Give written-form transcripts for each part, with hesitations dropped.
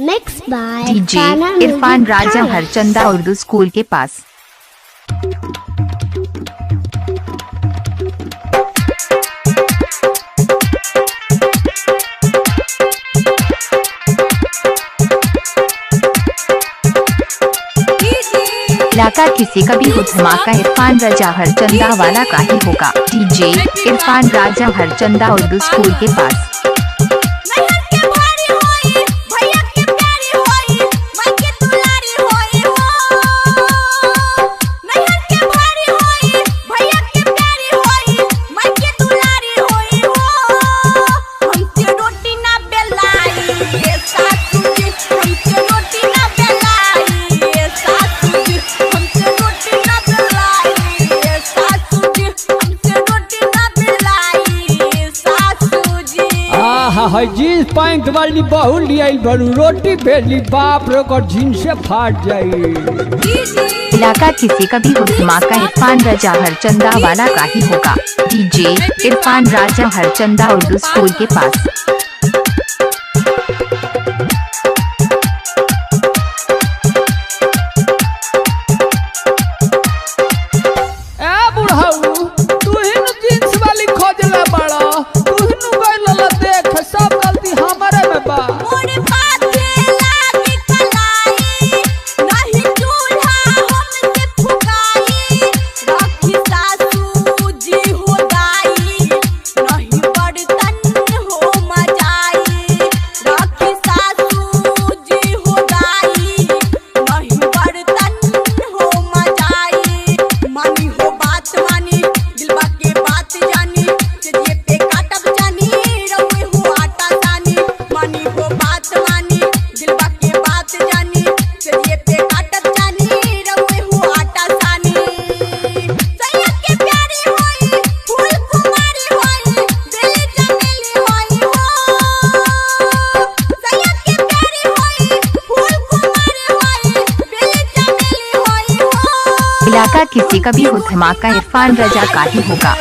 Mixed by DJ Irfan Raja Harchanda Urdu school के पास। इलाका किसी का भी हो धमाका इरफान राजा हरचंदा वाला का ही होगा। डीजे इरफान राजा हरचंदा उर्दू स्कूल के पास। है जींस पैंट वाली बहु लिया बड़ू रोटी बेली बाप रे कर जींस से फाट जाई। इलाका किसी का भी हो धमाका इरफान राजा हरचंदा वाला का ही होगा। डीजे इरफान राजा हरचंदा उर्दू स्कूल के पास। ए बुढ़ाऊ तू ही न जींस वाली खोजले बड़ा, तू ही न गइल देख सब गलती हमारे में बा। इलाका किसी का भी हो धमाका इरफान राजा का ही होगा।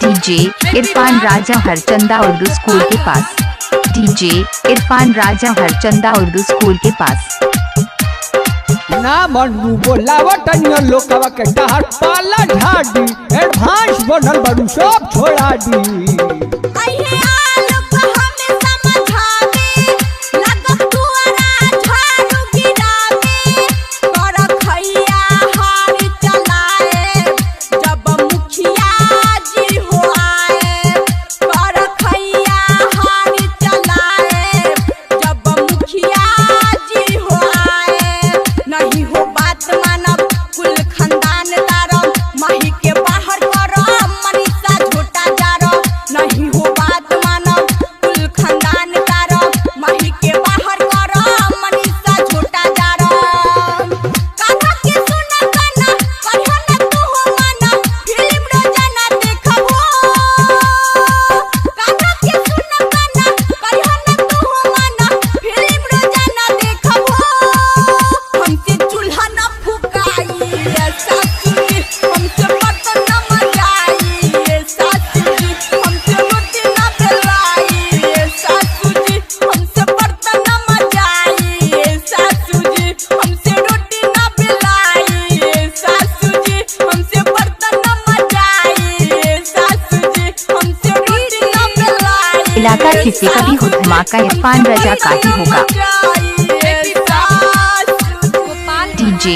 डीजे इरफान राजा हरचंदा उर्दू स्कूल के पास। डीजे इरफान राजा हरचंदा उर्दू स्कूल के पास। ना मनू बोलावट लोकवा के टहर पाला ढाडी एडवांस बनल बड़ू सब छोड़ा दी। इलाका किसी का भी हो धमाका इरफान राजा का ही होगा। डीजे